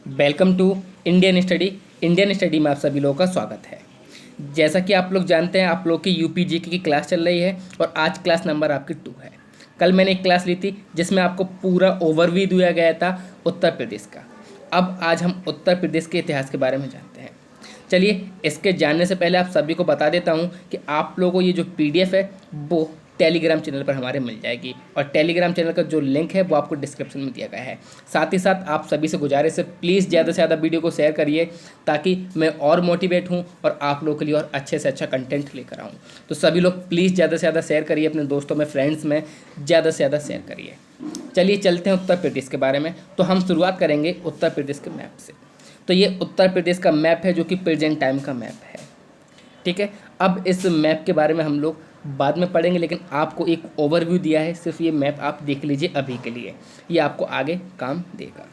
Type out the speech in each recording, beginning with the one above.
Welcome to Indian study में आप सभी लोगों का स्वागत है। जैसा कि आप लोग जानते हैं, आप लोग की यूपी जीके की क्लास चल रही है और आज क्लास नंबर आपकी 2 है। कल मैंने एक क्लास ली थी जिसमें आपको पूरा ओवरव्यू दिया गया था उत्तर प्रदेश का। अब आज हम उत्तर प्रदेश के इतिहास के बारे में जानते हैं। चलिए, इसके जानने से पहले आप सभी को बता देता हूँ कि आप लोगों को ये जो पीडीएफ है वो टेलीग्राम चैनल पर हमारे मिल जाएगी और टेलीग्राम चैनल का जो लिंक है वो आपको डिस्क्रिप्शन में दिया गया है। साथ ही साथ आप सभी से गुजारिश है, प्लीज़ ज़्यादा से ज़्यादा वीडियो को शेयर करिए ताकि मैं और मोटिवेट हूँ और आप लोगों के लिए और अच्छे से अच्छा कंटेंट लेकर आऊँ। तो सभी लोग प्लीज़ ज़्यादा से ज़्यादा शेयर करिए, अपने दोस्तों में, फ्रेंड्स में ज़्यादा से ज़्यादा शेयर करिए। चलिए चलते हैं उत्तर प्रदेश के बारे में। तो हम शुरुआत करेंगे उत्तर प्रदेश के मैप से। तो ये उत्तर प्रदेश का मैप है जो कि प्रेजेंट टाइम का मैप है। ठीक है, अब इस मैप के बारे में हम लोग बाद में पढ़ेंगे, लेकिन आपको एक ओवरव्यू दिया है, सिर्फ ये मैप आप देख लीजिए अभी के लिए, ये आपको आगे काम देगा।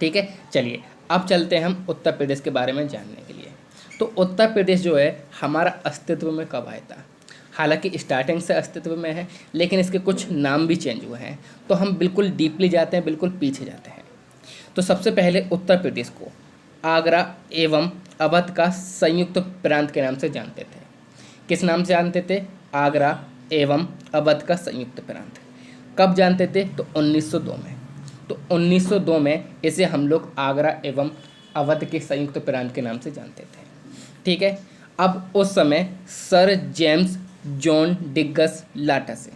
ठीक है, चलिए अब चलते हैं हम उत्तर प्रदेश के बारे में जानने के लिए। तो उत्तर प्रदेश जो है हमारा अस्तित्व में कब आया था? हालांकि स्टार्टिंग से अस्तित्व में है, लेकिन इसके कुछ नाम भी चेंज हुए हैं। तो हम बिल्कुल डीपली जाते हैं, बिल्कुल पीछे जाते हैं। तो सबसे पहले उत्तर प्रदेश को आगरा एवं अवध का संयुक्त प्रांत के नाम से जानते थे। किस नाम से जानते थे? आगरा एवं अवध का संयुक्त प्रांत। कब जानते थे? तो 1902 में। तो 1902 में इसे हम लोग आगरा एवं अवध के संयुक्त प्रांत के नाम से जानते थे। ठीक है, अब उस समय सर जेम्स जॉन डिग्गस लाटसे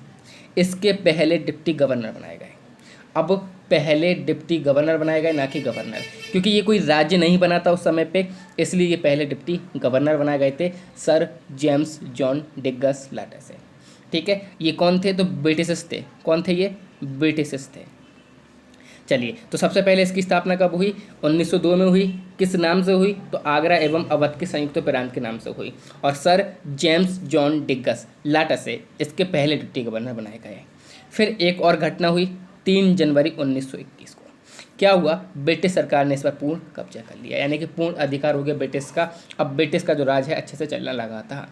इसके पहले डिप्टी गवर्नर बनाए गए। अब पहले डिप्टी गवर्नर बनाए गए, ना कि गवर्नर, क्योंकि ये कोई राज्य नहीं बना था उस समय पे, इसलिए ये पहले डिप्टी गवर्नर बनाए गए थे, सर जेम्स जॉन डिग्गस लाटसे। ठीक है, ये कौन थे? तो ब्रिटिशर्स थे। कौन थे ये? ब्रिटिशर्स थे। चलिए, तो सबसे पहले इसकी स्थापना कब हुई? 1902 में हुई। किस नाम से हुई? तो आगरा एवं अवध के संयुक्त प्रांत के नाम से हुई और सर जेम्स जॉन डिग्गस लाटसे इसके पहले डिप्टी गवर्नर बनाए गए। फिर एक और घटना हुई 3 जनवरी 1921 को। क्या हुआ? ब्रिटिश सरकार ने इस पर पूर्ण कब्जा कर लिया, यानी कि पूर्ण अधिकार हो गया ब्रिटिश का। अब ब्रिटिश का जो राज है अच्छे से चलने लगा था।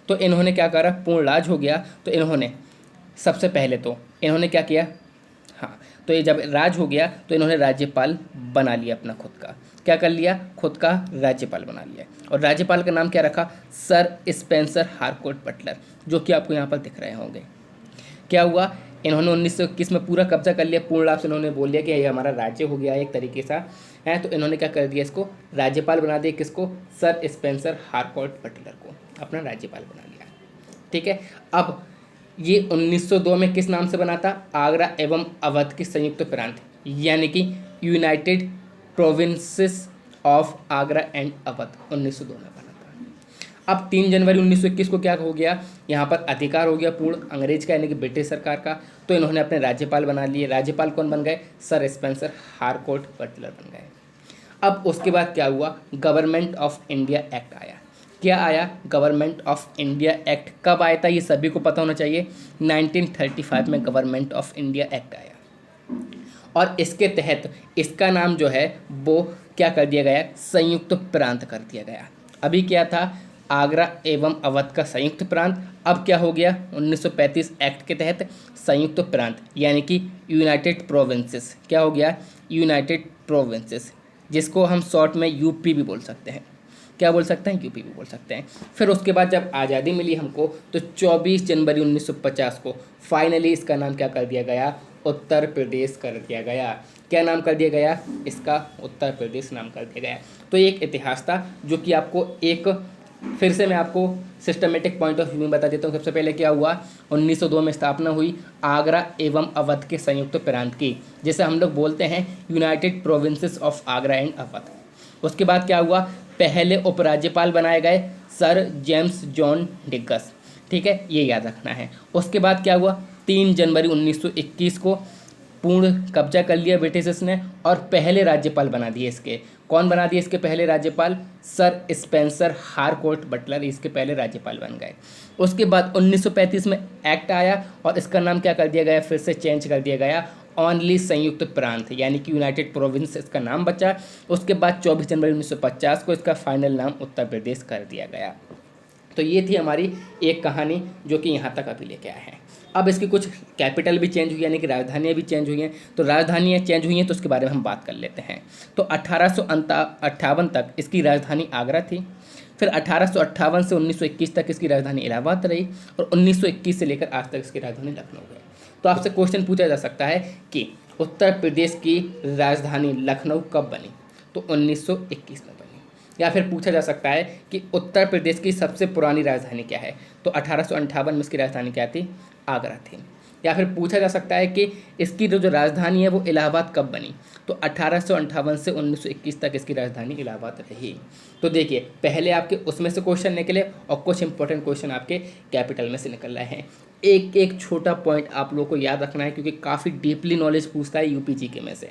तो इन्होंने क्या करा? पूर्ण राज हो गया। तो इन्होंने सबसे पहले तो इन्होंने क्या किया? हाँ, तो ये जब राज हो गया तो इन्होंने राज्यपाल बना लिया अपना खुद का। क्या कर लिया? खुद का राज्यपाल बना लिया। और राज्यपाल का नाम क्या रखा? सर स्पेंसर हारकोर्ट बटलर, जो कि आपको यहाँ पर दिख रहे होंगे। क्या हुआ? इन्होंने 1921 में पूरा कब्जा कर लिया, पूर्ण रूप से इन्होंने बोल दिया कि ये हमारा राज्य हो गया एक तरीके सा है। तो इन्होंने क्या कर दिया? इसको राज्यपाल बना दिया। किसको? सर स्पेंसर हारकोर्ट बटलर को अपना राज्यपाल बना लिया। ठीक है, अब ये 1902 में किस नाम से बना था? आगरा एवं अवध के संयुक्त प्रांत, यानी कि United provinces of Agra and Awadh 1902 में बना था। अब 3 जनवरी 1921 को क्या हो गया? यहाँ पर अधिकार हो गया पूर्ण अंग्रेज का, यानी कि ब्रिटिश सरकार का। तो इन्होंने अपने राज्यपाल बना लिए। राज्यपाल कौन बन गए? सर स्पेंसर हारकोर्ट बटलर बन गए। अब उसके बाद क्या हुआ? गवर्नमेंट ऑफ इंडिया एक्ट आया। क्या आया? Government of India act. कब आया था? ये सभी को पता होना चाहिए। 1935 में गवर्नमेंट ऑफ इंडिया एक्ट आया और इसके तहत इसका नाम जो है वो क्या कर दिया गया? संयुक्त प्रांत कर दिया गया। अभी क्या था? आगरा एवं अवध का संयुक्त प्रांत। अब क्या हो गया? 1935 एक्ट के तहत संयुक्त प्रांत, यानी कि यूनाइटेड प्रोविंसेस। क्या हो गया? यूनाइटेड प्रोविंसेस, जिसको हम शॉर्ट में यूपी भी बोल सकते हैं। क्या बोल सकते हैं? यूपी भी बोल सकते हैं। फिर उसके बाद जब आज़ादी मिली हमको तो 24 जनवरी 1950 को फाइनली इसका नाम क्या कर दिया गया? उत्तर प्रदेश कर दिया गया। क्या नाम कर दिया गया? इसका उत्तर प्रदेश नाम कर दिया गया। तो ये एक इतिहास था जो कि आपको एक फिर से मैं आपको सिस्टमेटिक पॉइंट ऑफ व्यू में बता देता हूँ। सबसे पहले क्या हुआ? 1902 में स्थापना हुई आगरा एवं अवध के संयुक्त प्रांत की, जिसे हम लोग बोलते हैं United provinces of Agra and Awadh. उसके बाद क्या हुआ? पहले उपराज्यपाल बनाए गए सर जेम्स जॉन डिग्गस। ठीक है, ये याद रखना है। उसके बाद क्या हुआ? 3 जनवरी 1921 को पूर्ण कब्जा कर लिया ब्रिटिशर्स ने और पहले राज्यपाल बना दिए इसके। कौन बना दिए इसके पहले राज्यपाल? सर स्पेंसर हारकोर्ट बटलर इसके पहले राज्यपाल बन गए। उसके बाद 1935 में एक्ट आया और इसका नाम क्या कर दिया गया? फिर से चेंज कर दिया गया, ओनली संयुक्त प्रांत, यानी कि यूनाइटेड प्रोविंस इसका नाम बचा। उसके बाद 24 जनवरी 1950 को इसका फाइनल नाम उत्तर प्रदेश कर दिया गया। तो ये थी हमारी एक कहानी जो कि यहाँ तक अभी लेके आए हैं। अब इसकी कुछ कैपिटल भी चेंज हुई, यानी कि राजधानियाँ भी चेंज हुई हैं। तो राजधानियाँ चेंज हुई हैं तो उसके बारे में हम बात कर लेते हैं। तो 1858 तक इसकी राजधानी आगरा थी। फिर 1858 से 1921 तक इसकी राजधानी इलाहाबाद रही, और 1921 से लेकर आज तक इसकी राजधानी लखनऊ है। तो आपसे क्वेश्चन पूछा जा सकता है कि उत्तर प्रदेश की राजधानी लखनऊ कब बनी? तो 1921 में बनी। या फिर पूछा जा सकता है कि उत्तर प्रदेश की सबसे पुरानी राजधानी क्या है? तो 1858 में इसकी राजधानी क्या थी? आगरा थी। या फिर पूछा जा सकता है कि इसकी जो राजधानी है वो इलाहाबाद कब बनी? तो 1858 से 1921 तक इसकी राजधानी इलाहाबाद रही। तो देखिए, पहले आपके उसमें से क्वेश्चन निकले और कुछ इंपॉर्टेंट क्वेश्चन आपके कैपिटल में से निकल रहे हैं। एक एक छोटा पॉइंट आप लोगों को याद रखना है, क्योंकि काफ़ी डीपली नॉलेज पूछता है यूपी जीके में से।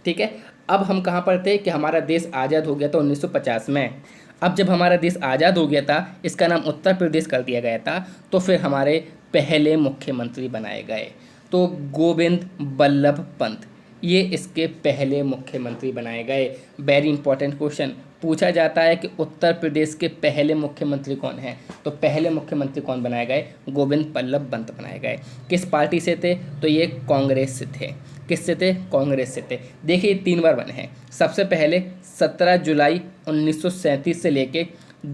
ठीक है, अब हम कहाँ पर थे कि हमारा देश आज़ाद हो गया था 1950 में। अब जब हमारा देश आज़ाद हो गया था, इसका नाम उत्तर प्रदेश कर दिया गया था, तो फिर हमारे पहले मुख्यमंत्री बनाए गए। तो गोविंद बल्लभ पंत, ये इसके पहले मुख्यमंत्री बनाए गए। वेरी इंपॉर्टेंट क्वेश्चन पूछा जाता है कि उत्तर प्रदेश के पहले मुख्यमंत्री कौन हैं? तो पहले मुख्यमंत्री कौन बनाए गए? गोविंद बल्लभ पंत बनाए गए। किस पार्टी से थे? तो ये कांग्रेस से थे। किससे थे? कांग्रेस से थे। देखिए, 3 बार बने हैं। सबसे पहले 17 जुलाई 1937 से लेके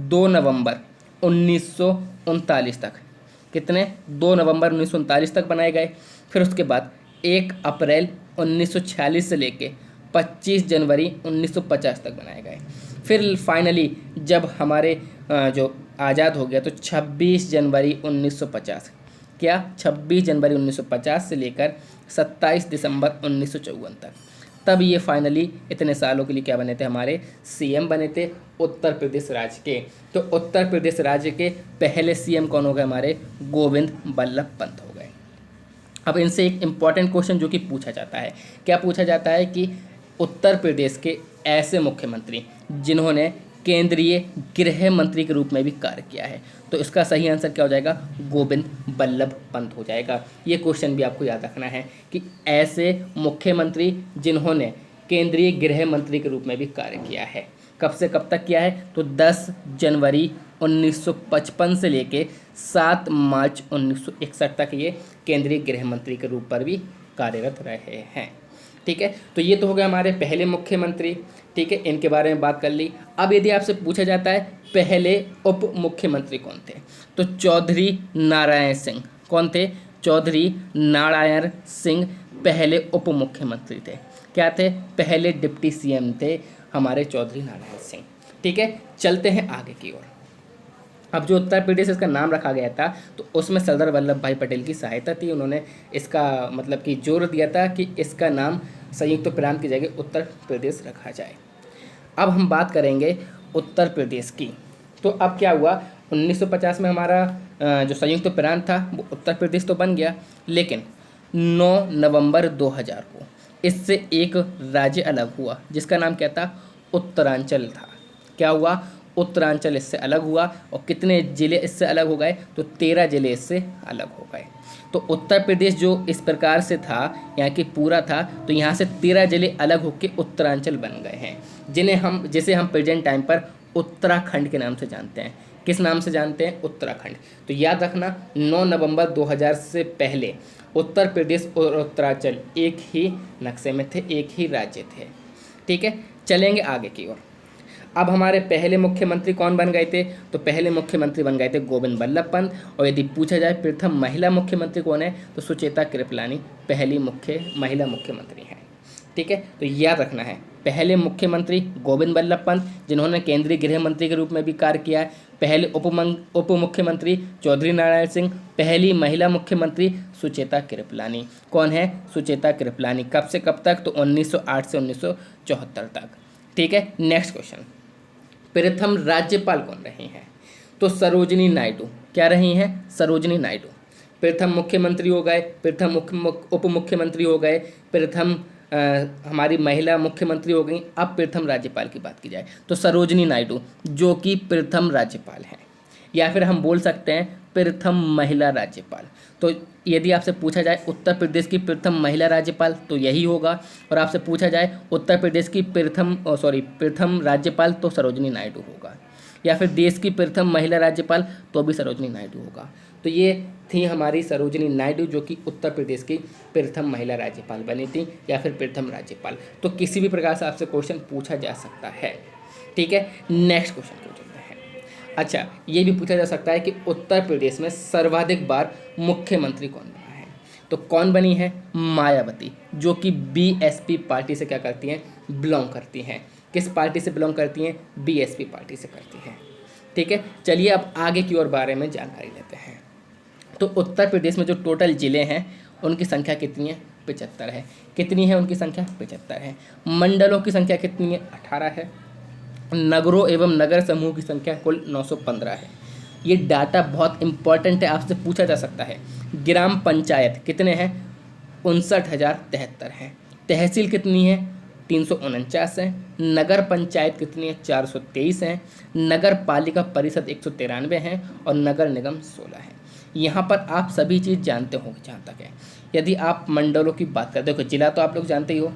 2 नवंबर 1939 तक। कितने? 2 नवंबर 1939 तक बनाए गए। फिर उसके बाद 1 अप्रैल 1946 से लेके 25 जनवरी 1950 तक बनाए गए। फिर फाइनली जब हमारे जो आज़ाद हो गया तो 26 जनवरी 1950। क्या? 26 जनवरी 1950 से लेकर 27 दिसंबर 1954 तक। तब ये फाइनली इतने सालों के लिए क्या बने थे? हमारे सीएम बने थे उत्तर प्रदेश राज्य के। तो उत्तर प्रदेश राज्य के पहले सीएम कौन हो गए? हमारे गोविंद बल्लभ पंत हो गए। अब इनसे एक इम्पॉर्टेंट क्वेश्चन जो कि पूछा जाता है, क्या पूछा जाता है कि उत्तर प्रदेश के ऐसे मुख्यमंत्री जिन्होंने केंद्रीय गृह मंत्री के रूप में भी कार्य किया है। तो इसका सही आंसर क्या हो जाएगा? गोविंद बल्लभ पंत हो जाएगा। ये क्वेश्चन भी आपको याद रखना है कि ऐसे मुख्यमंत्री जिन्होंने केंद्रीय गृह मंत्री के रूप में भी कार्य किया है। कब से कब तक किया है? तो 10 जनवरी 1955 से लेके 7 मार्च 1961 तक ये केंद्रीय गृह मंत्री के रूप पर भी कार्यरत रहे हैं। ठीक है, तो ये तो हो गया हमारे पहले मुख्यमंत्री। ठीक है, इनके बारे में बात कर ली। अब यदि आपसे पूछा जाता है पहले उप मुख्यमंत्री कौन थे? तो चौधरी नारायण सिंह। कौन थे? चौधरी नारायण सिंह पहले उप मुख्यमंत्री थे। क्या थे? पहले डिप्टी सीएम थे हमारे चौधरी नारायण सिंह। ठीक है, चलते हैं आगे की ओर। अब जो उत्तर प्रदेश इसका नाम रखा गया था, तो उसमें सरदार वल्लभ भाई पटेल की सहायता थी। उन्होंने इसका मतलब कि जोर दिया था कि इसका नाम संयुक्त प्रांत की जगह उत्तर प्रदेश रखा जाए। अब हम बात करेंगे उत्तर प्रदेश की। तो अब क्या हुआ? 1950 में हमारा जो संयुक्त प्रांत था वो उत्तर प्रदेश तो बन गया, लेकिन 9 नवंबर 2000 को इससे एक राज्य अलग हुआ, जिसका नाम क्या था? उत्तरांचल था। क्या हुआ? उत्तरांचल इससे अलग हुआ। और कितने ज़िले इससे अलग हो गए? तो 13 ज़िले इससे अलग हो गए। तो उत्तर प्रदेश जो इस प्रकार से था, यहाँ की पूरा था, तो यहाँ से 13 ज़िले अलग होकर उत्तरांचल बन गए हैं, जिसे हम प्रेजेंट टाइम पर उत्तराखंड के नाम से जानते हैं। किस नाम से जानते हैं? उत्तराखंड। तो याद रखना, 9 नवंबर 2000 से पहले उत्तर प्रदेश और उत्तरांचल एक ही नक्शे में थे, एक ही राज्य थे। ठीक है, चलेंगे आगे की ओर। अब हमारे पहले मुख्यमंत्री कौन बन गए थे? तो पहले मुख्यमंत्री बन गए थे गोविंद बल्लभ पंत। और यदि पूछा जाए प्रथम महिला मुख्यमंत्री कौन है, तो सुचेता कृपलानी पहली महिला मुख्यमंत्री हैं। ठीक है, तो याद रखना है, पहले मुख्यमंत्री गोविंद बल्लभ पंत, जिन्होंने केंद्रीय गृह मंत्री के रूप में भी कार्य किया है। पहले उप मुख्यमंत्री चौधरी नारायण सिंह। पहली महिला मुख्यमंत्री सुचेता कृपलानी। कौन है? सुचेता कृपलानी। कब से कब तक? तो 1908 से 1974 तक। ठीक है, नेक्स्ट क्वेश्चन। प्रथम राज्यपाल कौन रही हैं? तो सरोजिनी नायडू। क्या रही हैं? सरोजिनी नायडू। प्रथम मुख्यमंत्री हो गए, प्रथम उप मुख्यमंत्री हो गए, प्रथम हमारी महिला मुख्यमंत्री हो गई। अब प्रथम राज्यपाल की बात की जाए तो सरोजिनी नायडू, जो कि प्रथम राज्यपाल हैं, या फिर हम बोल सकते हैं प्रथम महिला राज्यपाल। तो यदि आपसे पूछा जाए उत्तर प्रदेश की प्रथम महिला राज्यपाल, तो यही होगा। और आपसे पूछा जाए उत्तर प्रदेश की प्रथम राज्यपाल, तो सरोजिनी नायडू होगा। या फिर देश की प्रथम महिला राज्यपाल, तो भी सरोजिनी नायडू होगा। तो ये थी हमारी सरोजिनी नायडू, जो कि उत्तर प्रदेश की प्रथम महिला राज्यपाल बनी थी या फिर प्रथम राज्यपाल। तो किसी भी प्रकार से आपसे क्वेश्चन पूछा जा सकता है। ठीक है, नेक्स्ट क्वेश्चन को चलते हैं। अच्छा, ये भी पूछा जा सकता है कि उत्तर प्रदेश में सर्वाधिक बार मुख्यमंत्री कौन बना है? तो कौन बनी है? मायावती, जो कि बीएसपी पार्टी से क्या करती हैं? बिलोंग करती हैं। किस पार्टी से बिलोंग करती हैं? बीएसपी पार्टी से करती हैं। ठीक है, चलिए अब आगे की ओर बारे में जानकारी लेते हैं। तो उत्तर प्रदेश में जो टोटल ज़िले हैं उनकी संख्या कितनी है? 75 है। कितनी है उनकी संख्या? 75 है। मंडलों की संख्या कितनी है? 18 है। नगरों एवं नगर समूह की संख्या कुल 915 है। ये डाटा बहुत इंपॉर्टेंट है, आपसे पूछा जा सकता है। ग्राम पंचायत कितने हैं? 59,073 हैं। तहसील कितनी है? 349 है। नगर पंचायत कितनी है? 423 हैं। नगर पालिका परिषद 193 हैं और नगर निगम 16 है। यहाँ पर आप सभी चीज़ जानते होंगे जहाँ तक है। यदि आप मंडलों की बात करें, देखो जिला तो आप लोग जानते ही हो,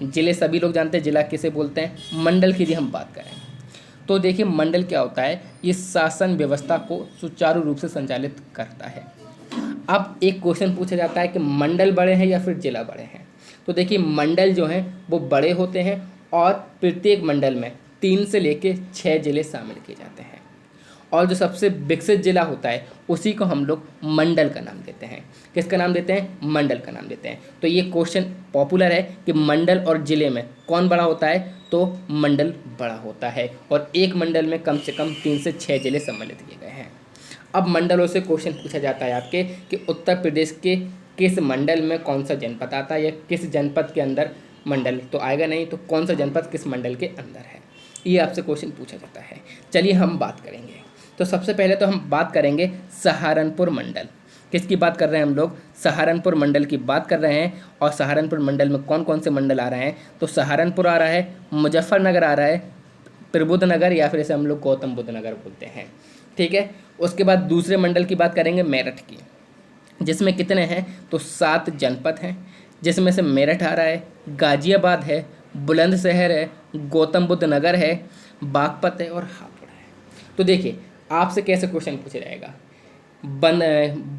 जिले सभी लोग जानते हैं जिला किसे बोलते हैं। मंडल की यदि हम बात करें तो देखिए मंडल क्या होता है? ये शासन व्यवस्था को सुचारू रूप से संचालित करता है। अब एक क्वेश्चन पूछा जाता है कि मंडल बड़े हैं या फिर जिला बड़े हैं? तो देखिए मंडल जो हैं वो बड़े होते हैं और प्रत्येक मंडल में 3 से लेके 6 जिले शामिल किए जाते हैं। और जो सबसे विकसित जिला होता है उसी को हम लोग मंडल का नाम देते हैं। किसका नाम देते हैं? मंडल का नाम देते हैं। तो ये क्वेश्चन पॉपुलर है कि मंडल और ज़िले में कौन बड़ा होता है? तो मंडल बड़ा होता है और एक मंडल में कम से कम 3 से 6 जिले सम्मिलित किए गए हैं। अब मंडलों से क्वेश्चन पूछा जाता है आपके कि उत्तर प्रदेश के किस मंडल में कौन सा जनपद आता है या किस जनपद के अंदर मंडल तो आएगा नहीं, तो कौन सा जनपद किस मंडल के अंदर है, ये आपसे क्वेश्चन पूछा जाता है। चलिए हम बात करेंगे। तो सबसे पहले तो हम बात करेंगे सहारनपुर मंडल। किसकी बात कर रहे हैं हम लोग? सहारनपुर मंडल की बात कर रहे हैं। और सहारनपुर मंडल में कौन कौन से मंडल आ रहे हैं? तो सहारनपुर आ रहा है, मुजफ्फरनगर आ रहा है, प्रबुद्धनगर या फिर इसे हम लोग गौतम बुद्ध नगर बोलते हैं। ठीक है, उसके बाद दूसरे मंडल की बात करेंगे मेरठ की, जिसमें कितने हैं? तो 7 जनपद हैं, जिसमें से मेरठ आ रहा है, गाजियाबाद है, बुलंदशहर है, गौतम बुद्ध नगर है, बागपत है और हापुड़ है। तो देखिए आपसे कैसे क्वेश्चन पूछा जाएगा?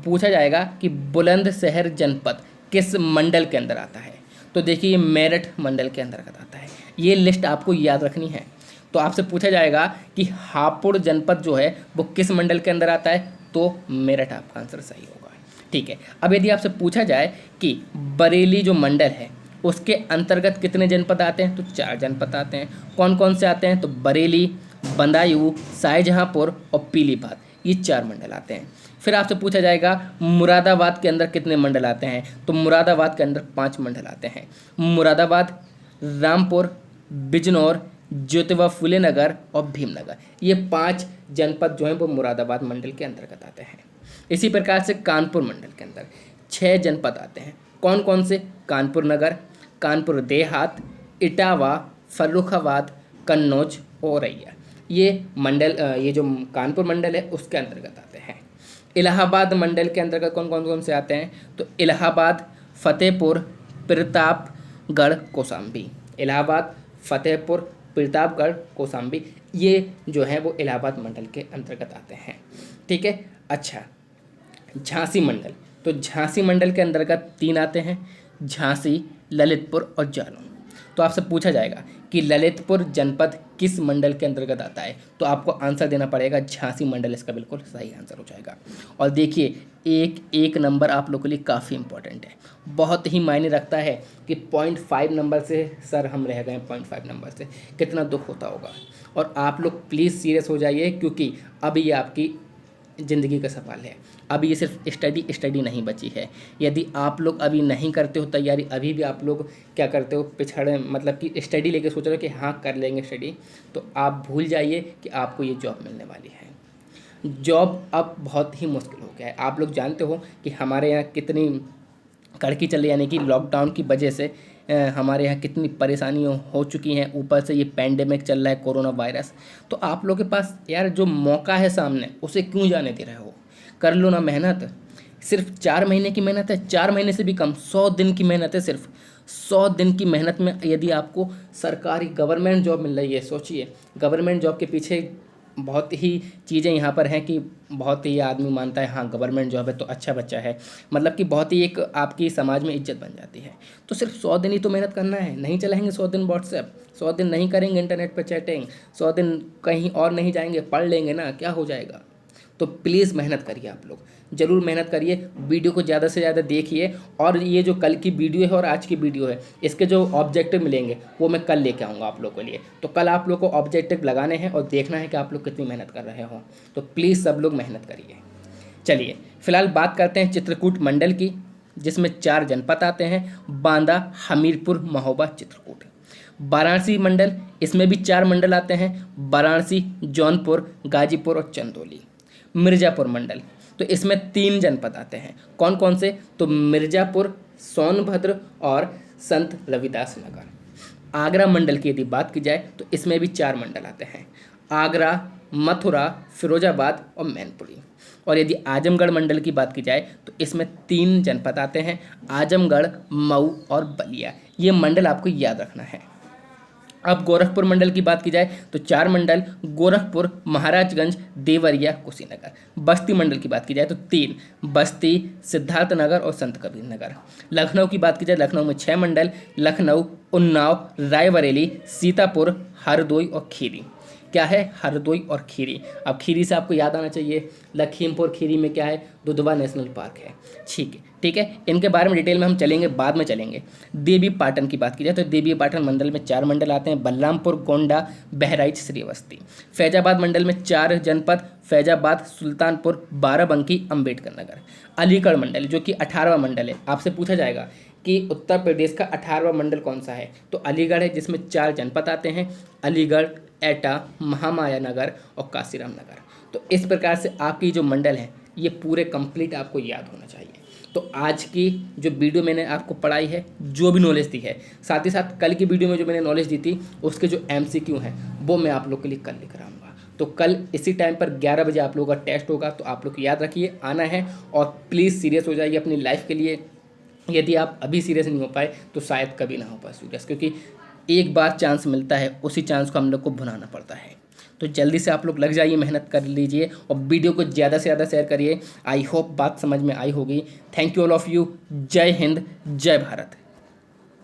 पूछा जाएगा कि बुलंदशहर जनपद किस मंडल के अंदर आता है? तो देखिए मेरठ मंडल के अंतर्गत आता है। ये लिस्ट आपको याद रखनी है। तो आपसे पूछा जाएगा कि हापुड़ जनपद जो है वो किस मंडल के अंदर आता है? तो मेरठ आपका आंसर सही होगा। ठीक है, अब यदि आपसे पूछा जाए कि बरेली जो मंडल है उसके अंतर्गत कितने जनपद आते हैं? तो 4 जनपद आते हैं। कौन कौन से आते हैं? तो बरेली, बदायूं, शाहजहांपुर और पीलीभीत, ये 4 मंडल आते हैं। फिर आपसे पूछा जाएगा मुरादाबाद के अंदर कितने मंडल आते हैं? तो मुरादाबाद के अंदर 5 मंडल आते हैं। मुरादाबाद, रामपुर, बिजनौर, ज्योतिबा फुले नगर और भीमनगर, ये 5 जनपद जो हैं वो मुरादाबाद मंडल के अंतर्गत आते हैं। इसी प्रकार से कानपुर मंडल के अंदर 6 जनपद आते हैं। कौन कौन से? कानपुर नगर, कानपुर देहात, इटावा, फर्रुखाबाद, कन्नौज, औरैया, ये मंडल ये जो कानपुर मंडल है उसके अंतर्गत आते हैं। इलाहाबाद मंडल के अंतर्गत कौन कौन कौन से आते हैं? तो इलाहाबाद, फतेहपुर, प्रतापगढ़, कौशाम्बी। इलाहाबाद, फतेहपुर, प्रतापगढ़, कौशाम्बी, ये जो है वो इलाहाबाद मंडल के अंतर्गत आते हैं। ठीक है, अच्छा झांसी मंडल, तो झांसी मंडल के अंतर्गत 3 आते हैं, झांसी, ललितपुर और जालौन। तो आपसे पूछा जाएगा कि ललितपुर जनपद किस मंडल के अंतर्गत आता है? तो आपको आंसर देना पड़ेगा झांसी मंडल, इसका बिल्कुल सही आंसर हो जाएगा। और देखिए एक नंबर आप लोगों के लिए काफ़ी इंपॉर्टेंट है, बहुत ही मायने रखता है कि 0.5 नंबर से सर हम रह गए 0.5 नंबर से, कितना दुख होता होगा। और आप लोग प्लीज़ सीरियस हो जाइए, क्योंकि अब ये आपकी ज़िंदगी का सवाल है। अब ये सिर्फ स्टडी नहीं बची है। यदि आप लोग अभी नहीं करते हो तैयारी, अभी भी आप लोग क्या करते हो, पिछड़े मतलब कि स्टडी लेके सोच रहे हो कि हाँ कर लेंगे स्टडी, तो आप भूल जाइए कि आपको ये जॉब मिलने वाली है। जॉब अब बहुत ही मुश्किल हो गया है। आप लोग जानते हो कि हमारे यहाँ कितनी कड़की चल रही है, यानी कि लॉकडाउन की वजह से हमारे यहाँ कितनी परेशानियाँ हो चुकी हैं। ऊपर से ये पैंडेमिक चल रहा है, कोरोना वायरस। तो आप लोगों के पास यार जो मौका है सामने, उसे क्यों जाने दे रहे हो? कर लो ना मेहनत। सिर्फ 4 महीने की मेहनत है, 4 महीने से भी कम, 100 दिन की मेहनत है। सिर्फ 100 दिन की मेहनत में यदि आपको सरकारी गवर्नमेंट जॉब मिल रही है, सोचिए गवर्नमेंट जॉब के पीछे बहुत ही चीज़ें यहाँ पर हैं कि बहुत ही आदमी मानता है हाँ गवर्नमेंट जॉब है तो अच्छा बच्चा है, मतलब कि बहुत ही एक आपकी समाज में इज्जत बन जाती है। तो सिर्फ 100 दिन ही तो मेहनत करना है, नहीं चलाएंगे 100 दिन व्हाट्सएप, 100 दिन नहीं करेंगे इंटरनेट पर चैटिंग, 100 दिन कहीं और नहीं जाएंगे, पढ़ लेंगे ना, क्या हो जाएगा। तो प्लीज़ मेहनत करिए, आप लोग ज़रूर मेहनत करिए, वीडियो को ज़्यादा से ज़्यादा देखिए। और ये जो कल की वीडियो है और आज की वीडियो है, इसके जो ऑब्जेक्टिव मिलेंगे वो मैं कल लेके आऊँगा आप लोग के लिए। तो कल आप लोग को ऑब्जेक्टिव लगाने हैं और देखना है कि आप लोग कितनी मेहनत कर रहे हो। तो प्लीज़ सब लोग मेहनत करिए। चलिए फिलहाल बात करते हैं चित्रकूट मंडल की, जिसमें 4 जनपद आते हैं, बांदा, हमीरपुर, महोबा, चित्रकूट। वाराणसी मंडल, इसमें भी 4 मंडल आते हैं, वाराणसी, जौनपुर, गाजीपुर और चंदौली। मिर्ज़ापुर मंडल, तो इसमें 3 जनपद आते हैं, कौन कौन से, तो मिर्ज़ापुर, सोनभद्र और संत रविदास नगर। आगरा मंडल की यदि बात की जाए तो इसमें भी 4 मंडल आते हैं, आगरा, मथुरा, फिरोजाबाद और मैनपुरी। और यदि आजमगढ़ मंडल की बात की जाए तो इसमें 3 जनपद आते हैं, आजमगढ़, मऊ और बलिया। ये मंडल आपको याद रखना है। अब गोरखपुर मंडल की बात की जाए तो 4 मंडल, गोरखपुर, महाराजगंज, देवरिया, कुशीनगर। बस्ती मंडल की बात की जाए तो 3, बस्ती, सिद्धार्थनगर और संत कबीर नगर। लखनऊ की बात की जाए, लखनऊ में 6 मंडल, लखनऊ, उन्नाव, रायबरेली, सीतापुर, हरदोई और खीरी। क्या है, हरदोई और खीरी। अब खीरी से आपको याद आना चाहिए लखीमपुर खीरी में क्या है, दुधवा नेशनल पार्क है। ठीक है, इनके बारे में डिटेल में हम चलेंगे, बाद में चलेंगे। देवी पाटन की बात की जाए तो देवी पाटन मंडल में 4 मंडल आते हैं, बलरामपुर, गोंडा, बहराइच, श्रीवस्ती। फैजाबाद मंडल में 4 जनपद, फैजाबाद, सुल्तानपुर, बाराबंकी, अम्बेडकर नगर। अलीगढ़ मंडल जो कि 18वां मंडल है, आपसे पूछा जाएगा कि उत्तर प्रदेश का 18वां मंडल कौन सा है, तो अलीगढ़ है, जिसमें 4 जनपद आते हैं, अलीगढ़, एटा, महामाया नगर और काशीराम नगर। तो इस प्रकार से आपकी जो मंडल है ये पूरे कंप्लीट आपको याद होना चाहिए। तो आज की जो वीडियो मैंने आपको पढ़ाई है, जो भी नॉलेज दी है, साथ ही साथ कल की वीडियो में जो मैंने नॉलेज दी थी उसके जो MCQ हैं वो मैं आप लोग के लिए कल लेकर आऊँगा। तो कल इसी टाइम पर 11 बजे आप लोगों का टेस्ट होगा, तो आप लोग याद रखिए आना है और प्लीज़ सीरियस हो जाइए अपनी लाइफ के लिए। यदि आप अभी सीरियस नहीं हो पाए तो शायद कभी ना हो पाए सीरियस, क्योंकि एक बार चांस मिलता है, उसी चांस को हम लोग को भुनाना पड़ता है। तो जल्दी से आप लोग लग जाइए, मेहनत कर लीजिए और वीडियो को ज़्यादा से ज़्यादा शेयर करिए। आई होप बात समझ में आई होगी। Thank you all of you. जय हिंद, जय भारत।